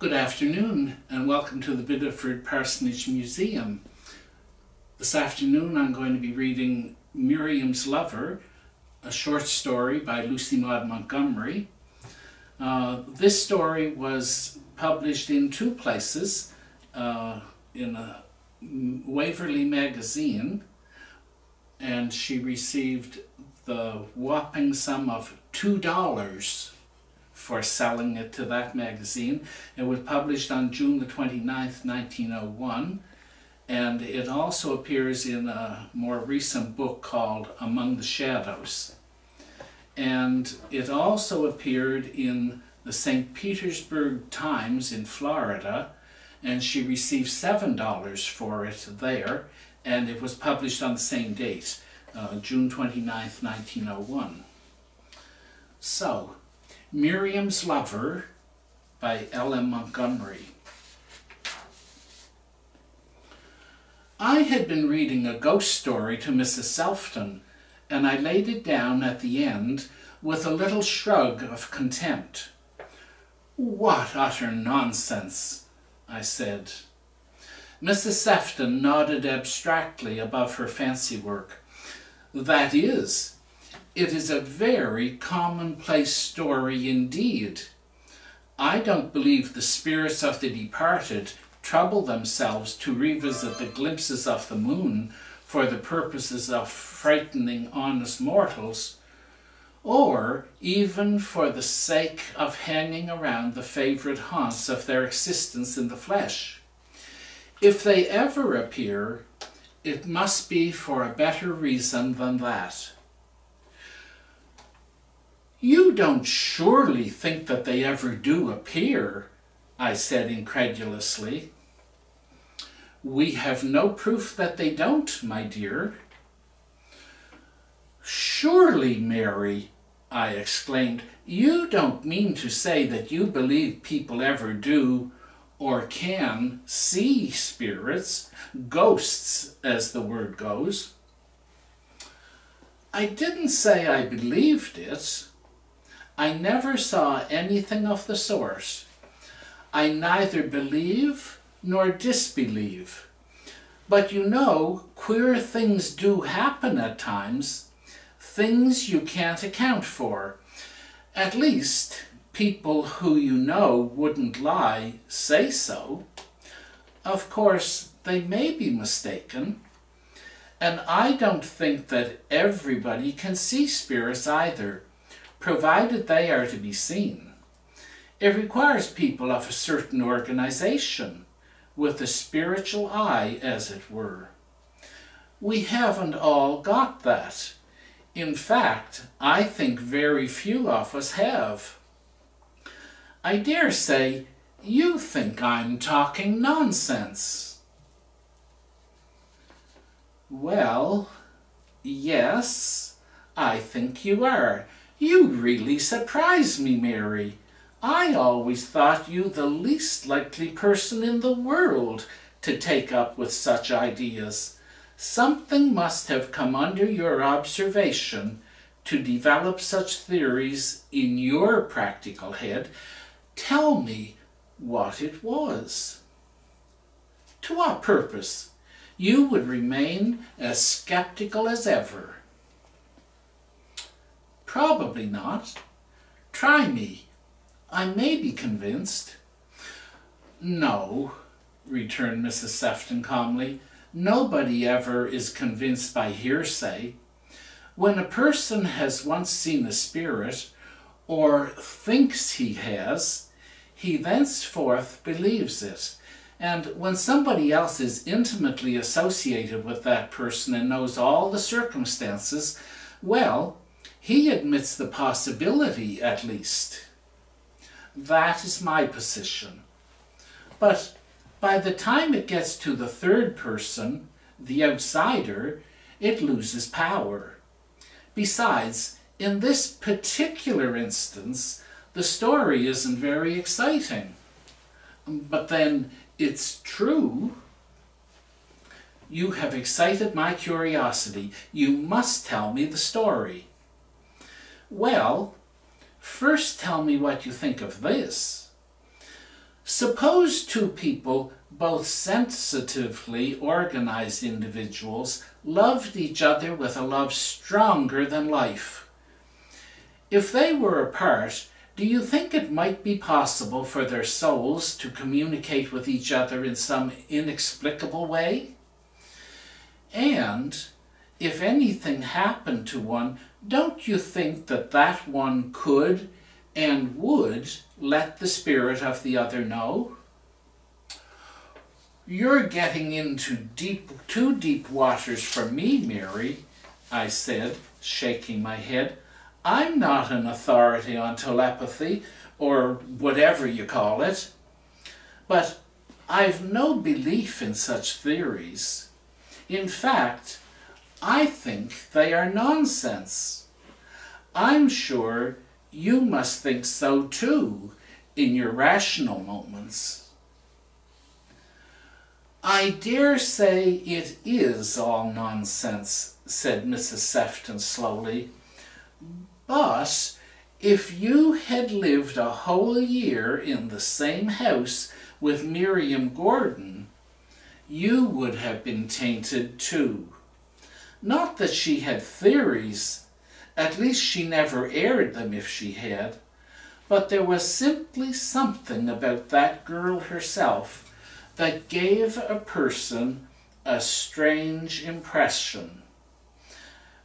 Good afternoon and welcome to the Biddeford Parsonage Museum. This afternoon I'm going to be reading Miriam's Lover, a short story by Lucy Maud Montgomery. This story was published in two places, in a Waverley Magazine, and she received the whopping sum of $2 for selling it to that magazine. It was published on June the 29th, 1901, and it also appears in a more recent book called Among the Shadows. And it also appeared in the St. Petersburg Times in Florida, and she received $7 for it there, and it was published on the same date, June 29th, 1901. So, Miriam's Lover by L.M. Montgomery. I had been reading a ghost story to Mrs. Selfton, and I laid it down at the end with a little shrug of contempt. "What utter nonsense," I said. Mrs. Sefton nodded abstractly above her fancy work. "That is, it is a very commonplace story indeed. I don't believe the spirits of the departed trouble themselves to revisit the glimpses of the moon for the purposes of frightening honest mortals, or even for the sake of hanging around the favourite haunts of their existence in the flesh. If they ever appear, it must be for a better reason than that." "You don't surely think that they ever do appear?" I said incredulously. "We have no proof that they don't, my dear." "Surely, Mary," I exclaimed, "you don't mean to say that you believe people ever do or can see spirits, ghosts as the word goes?" "I didn't say I believed it. I never saw anything of the sort. I neither believe nor disbelieve. But you know, queer things do happen at times, things you can't account for. At least, people who you know wouldn't lie say so. Of course, they may be mistaken. And I don't think that everybody can see spirits either, provided they are to be seen. It requires people of a certain organization, with a spiritual eye, as it were. We haven't all got that. In fact, I think very few of us have. I dare say you think I'm talking nonsense." "Well, yes, I think you are. You really surprise me, Mary. I always thought you the least likely person in the world to take up with such ideas. Something must have come under your observation to develop such theories in your practical head. Tell me what it was." "To what purpose? You would remain as skeptical as ever." "Probably not. Try me. I may be convinced." "No," returned Mrs. Sefton calmly. "Nobody ever is convinced by hearsay. When a person has once seen a spirit, or thinks he has, he thenceforth believes it. And when somebody else is intimately associated with that person and knows all the circumstances, well, he admits the possibility, at least. That is my position. But by the time it gets to the third person, the outsider, it loses power. Besides, in this particular instance, the story isn't very exciting. But then, it's true." "You have excited my curiosity. You must tell me the story." "Well, first tell me what you think of this. Suppose two people, both sensitively organized individuals, loved each other with a love stronger than life. If they were apart, do you think it might be possible for their souls to communicate with each other in some inexplicable way? And if anything happened to one, don't you think that that one could and would let the spirit of the other know? You're getting into too deep waters for me, Mary, I said, shaking my head. I'm not an authority on telepathy, or whatever you call it. But I've no belief in such theories. In fact, I think they are nonsense. I'm sure you must think so too, in your rational moments. I dare say it is all nonsense, said Mrs. Sefton slowly. But if you had lived a whole year in the same house with Miriam Gordon, you would have been tainted too. Not that she had theories, at least she never aired them if she had, but there was simply something about that girl herself that gave a person a strange impression.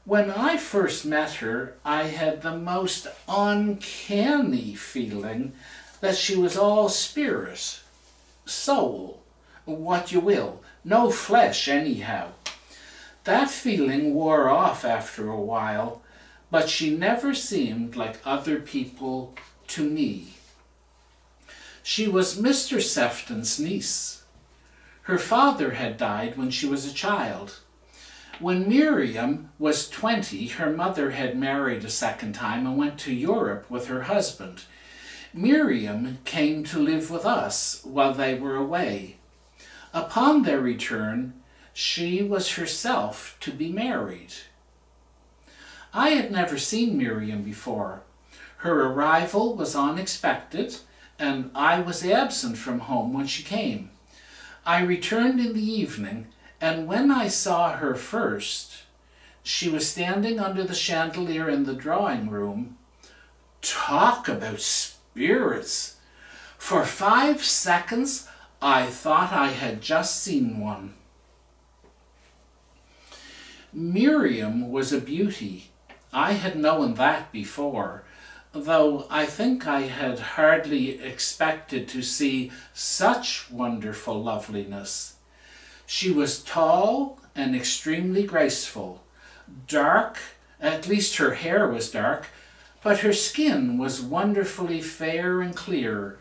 When I first met her, I had the most uncanny feeling that she was all spirit, soul, what you will, no flesh anyhow. That feeling wore off after a while, but she never seemed like other people to me. She was Mr. Sefton's niece. Her father had died when she was a child. When Miriam was 20, her mother had married a second time and went to Europe with her husband. Miriam came to live with us while they were away. Upon their return, she was herself to be married. I had never seen Miriam before. Her arrival was unexpected, and I was absent from home when she came. I returned in the evening, and when I saw her first, she was standing under the chandelier in the drawing room. Talk about spirits! For 5 seconds, I thought I had just seen one. Miriam was a beauty. I had known that before, though I think I had hardly expected to see such wonderful loveliness. She was tall and extremely graceful, dark, at least her hair was dark, but her skin was wonderfully fair and clear.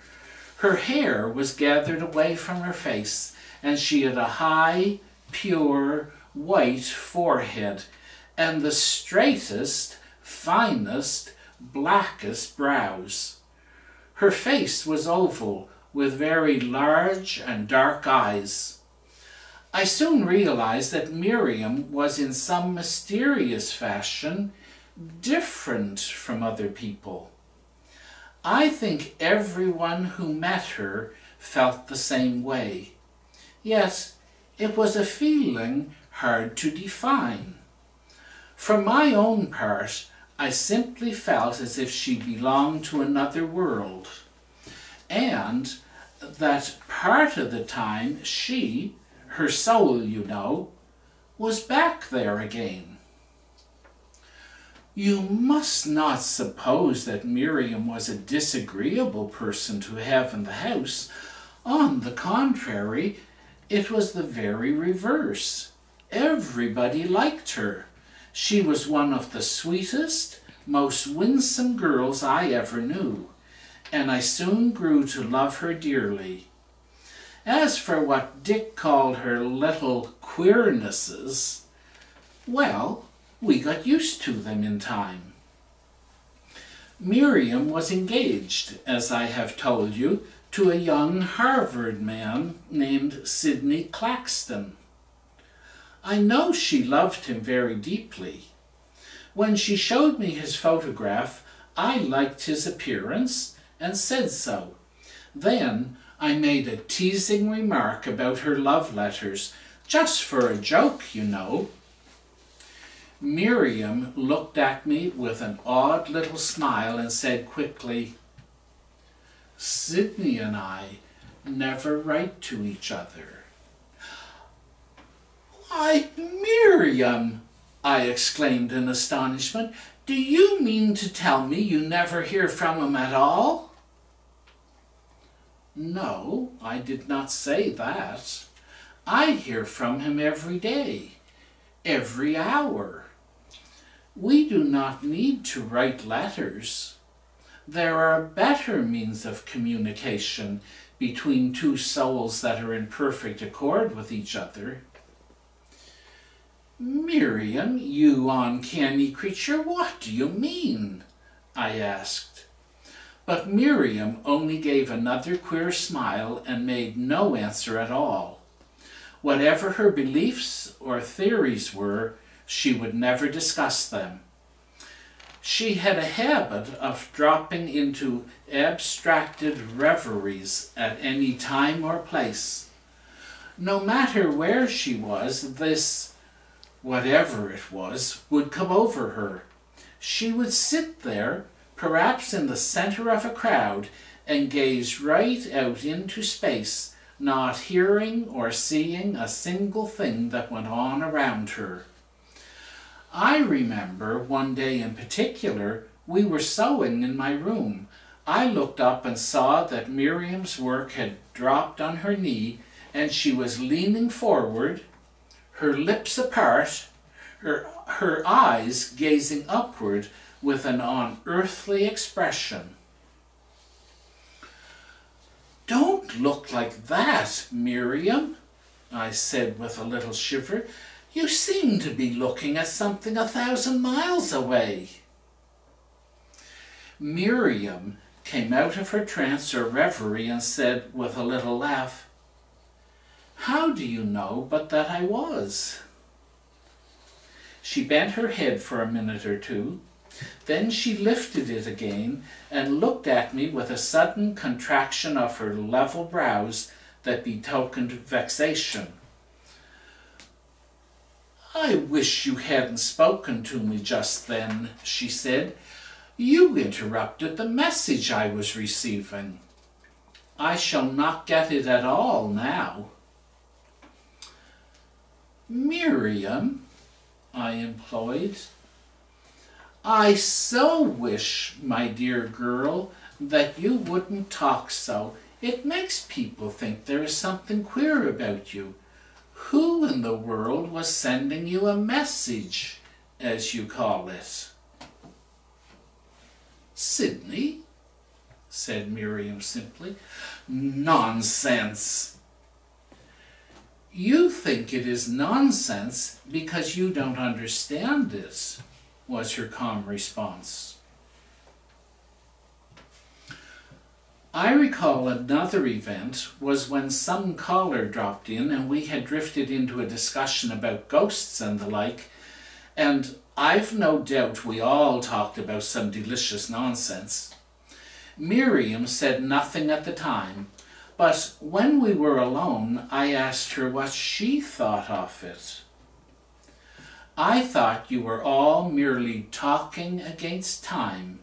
Her hair was gathered away from her face, and she had a high, pure, white forehead, and the straightest, finest, blackest brows. Her face was oval, with very large and dark eyes. I soon realized that Miriam was in some mysterious fashion different from other people. I think everyone who met her felt the same way. Yet it was a feeling hard to define. For my own part, I simply felt as if she belonged to another world, and that part of the time she, her soul, you know, was back there again. You must not suppose that Miriam was a disagreeable person to have in the house. On the contrary, it was the very reverse. Everybody liked her. She was one of the sweetest, most winsome girls I ever knew, and I soon grew to love her dearly. As for what Dick called her little queernesses, well, we got used to them in time. Miriam was engaged, as I have told you, to a young Harvard man named Sidney Claxton. I know she loved him very deeply. When she showed me his photograph, I liked his appearance and said so. Then, I made a teasing remark about her love letters, just for a joke, you know. Miriam looked at me with an odd little smile and said quickly, "Sydney and I never write to each other." "Why, Miriam!" I exclaimed in astonishment. "Do you mean to tell me you never hear from him at all?" "No, I did not say that. I hear from him every day, every hour. We do not need to write letters. There are better means of communication between two souls that are in perfect accord with each other." "Miriam, you uncanny creature, what do you mean?" I asked. But Miriam only gave another queer smile and made no answer at all. Whatever her beliefs or theories were, she would never discuss them. She had a habit of dropping into abstracted reveries at any time or place. No matter where she was, this, whatever it was, would come over her. She would sit there, perhaps in the center of a crowd, and gaze right out into space, not hearing or seeing a single thing that went on around her. I remember one day in particular, we were sewing in my room. I looked up and saw that Miriam's work had dropped on her knee, and she was leaning forward, her lips apart, her eyes gazing upward with an unearthly expression. "Don't look like that, Miriam," I said with a little shiver. "You seem to be looking at something 1,000 miles away." Miriam came out of her trance or reverie and said with a little laugh, "How do you know but that I was?" She bent her head for a minute or two. Then she lifted it again and looked at me with a sudden contraction of her level brows that betokened vexation. "I wish you hadn't spoken to me just then," she said. "You interrupted the message I was receiving. I shall not get it at all now." "Miriam," I implored, "I so wish, my dear girl, that you wouldn't talk so. It makes people think there is something queer about you. Who in the world was sending you a message, as you call it?" "Sydney," said Miriam simply. "Nonsense!" "You think it is nonsense because you don't understand it," was her calm response. I recall another event was when some caller dropped in and we had drifted into a discussion about ghosts and the like, and I've no doubt we all talked about some delicious nonsense. Miriam said nothing at the time, but when we were alone, I asked her what she thought of it. "I thought you were all merely talking against time,"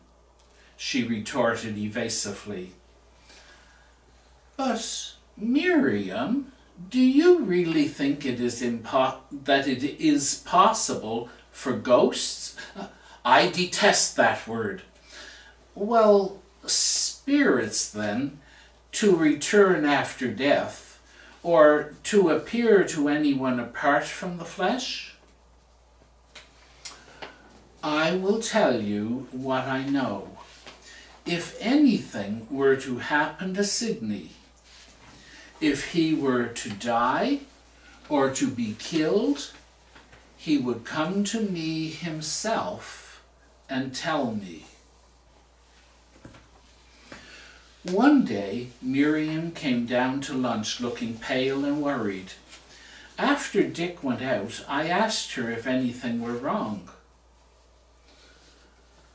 she retorted evasively. "But, Miriam, do you really think it is that it is possible for ghosts—" "I detest that word." "Well, spirits, then, to return after death, or to appear to anyone apart from the flesh?" "I will tell you what I know. If anything were to happen to Sydney, if he were to die or to be killed, he would come to me himself and tell me." One day, Miriam came down to lunch looking pale and worried. After Dick went out, I asked her if anything were wrong.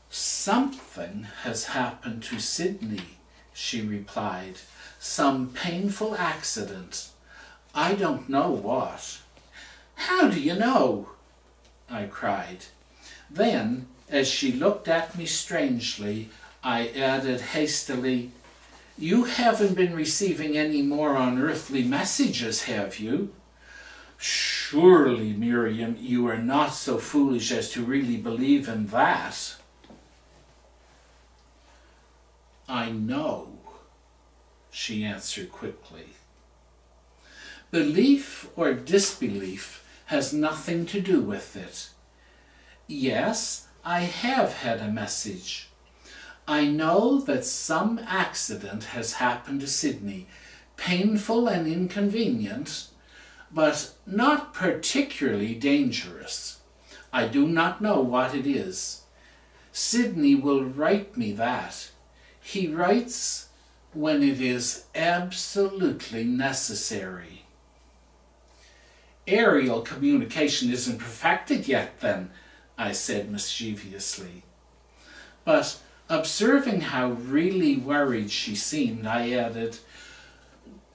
"Something has happened to Sydney," she replied. Some painful accident. I don't know what." "How do you know?" I cried. Then, as she looked at me strangely, I added hastily, "You haven't been receiving any more unearthly messages, have you?" "Surely, Miriam, you are not so foolish as to really believe in that." "I know," she answered quickly. "Belief or disbelief has nothing to do with it. Yes, I have had a message. I know that some accident has happened to Sydney, painful and inconvenient, but not particularly dangerous. I do not know what it is. Sydney will write me that. He writes when it is absolutely necessary." "Aerial communication isn't perfected yet, then," I said mischievously. But observing how really worried she seemed, I added,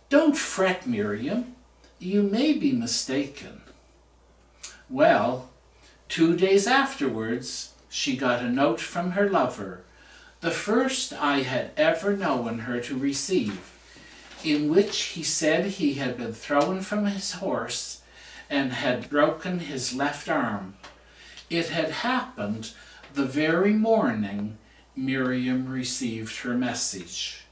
"Don't fret, Miriam. You may be mistaken." Well, 2 days afterwards, she got a note from her lover, the first I had ever known her to receive, in which he said he had been thrown from his horse and had broken his left arm. It had happened the very morning Miriam received her message.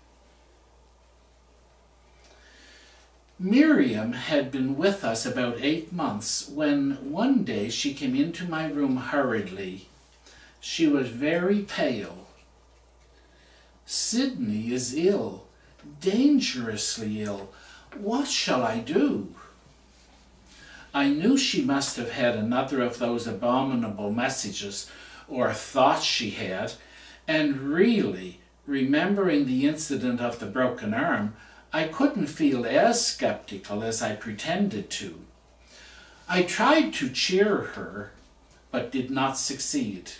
Miriam had been with us about 8 months when one day she came into my room hurriedly. She was very pale. "Sydney is ill, dangerously ill. What shall I do?" I knew she must have had another of those abominable messages, or thought she had, and really, remembering the incident of the broken arm, I couldn't feel as skeptical as I pretended to. I tried to cheer her, but did not succeed.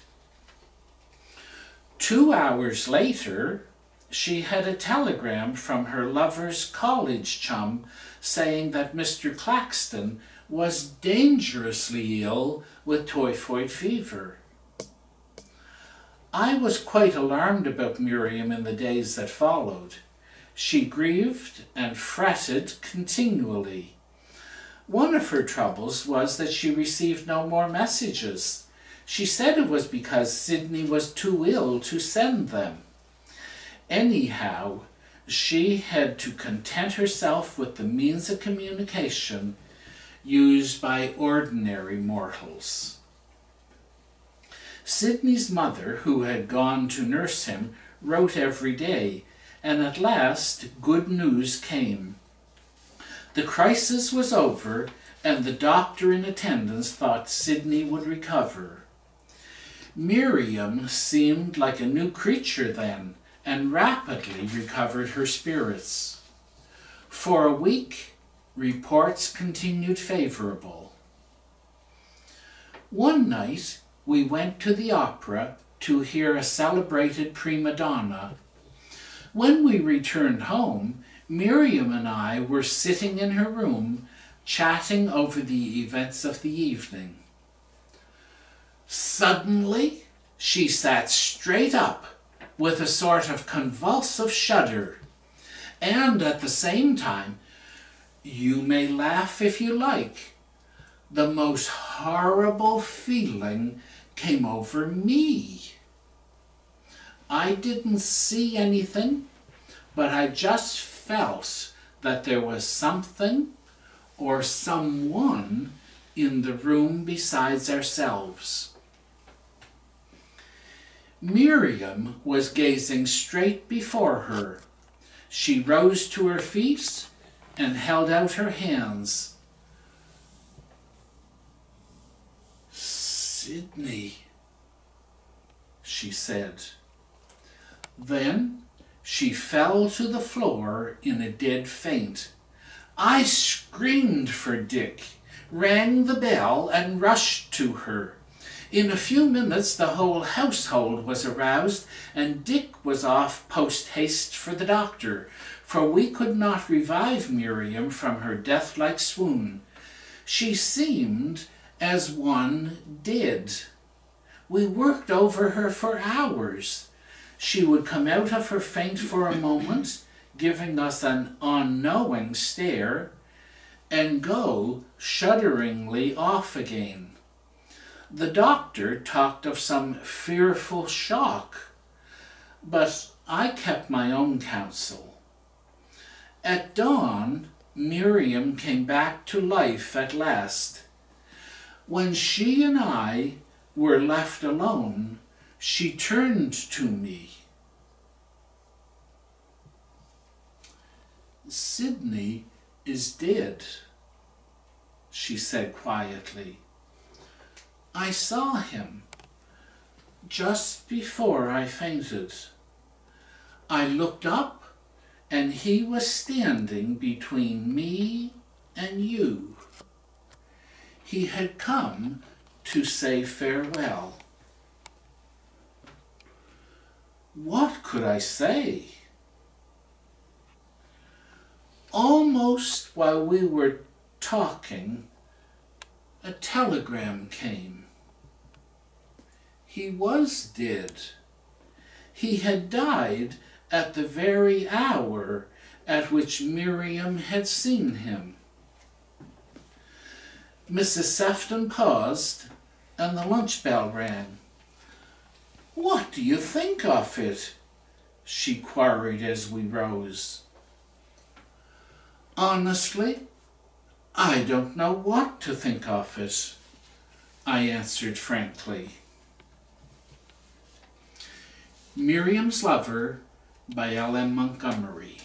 2 hours later, she had a telegram from her lover's college chum saying that Mr. Claxton was dangerously ill with typhoid fever. I was quite alarmed about Miriam in the days that followed. She grieved and fretted continually. One of her troubles was that she received no more messages. She said it was because Sydney was too ill to send them. Anyhow, she had to content herself with the means of communication used by ordinary mortals. Sydney's mother, who had gone to nurse him, wrote every day, and at last good news came. The crisis was over, and the doctor in attendance thought Sydney would recover. Miriam seemed like a new creature then, and rapidly recovered her spirits. For a week, reports continued favorable. One night, we went to the opera to hear a celebrated prima donna. When we returned home, Miriam and I were sitting in her room, chatting over the events of the evening. Suddenly, she sat straight up with a sort of convulsive shudder, and at the same time, you may laugh if you like, the most horrible feeling came over me. I didn't see anything, but I just felt that there was something or someone in the room besides ourselves. Miriam was gazing straight before her. She rose to her feet and held out her hands. "Sydney," she said. Then she fell to the floor in a dead faint. I screamed for Dick, rang the bell and rushed to her. In a few minutes the whole household was aroused, and Dick was off post-haste for the doctor, for we could not revive Miriam from her death-like swoon. She seemed as one dead. We worked over her for hours. She would come out of her faint for a moment, giving us an unknowing stare, and go shudderingly off again. The doctor talked of some fearful shock, but I kept my own counsel. At dawn, Miriam came back to life at last. When she and I were left alone, she turned to me. "Sidney is dead," she said quietly. "I saw him just before I fainted. I looked up and he was standing between me and you. He had come to say farewell." What could I say? Almost while we were talking, a telegram came. He was dead. He had died at the very hour at which Miriam had seen him. Mrs. Sefton paused, and the lunch bell rang. "What do you think of it?" she queried as we rose. "Honestly, I don't know what to think of it," I answered frankly. Miriam's Lover by L.M. Montgomery.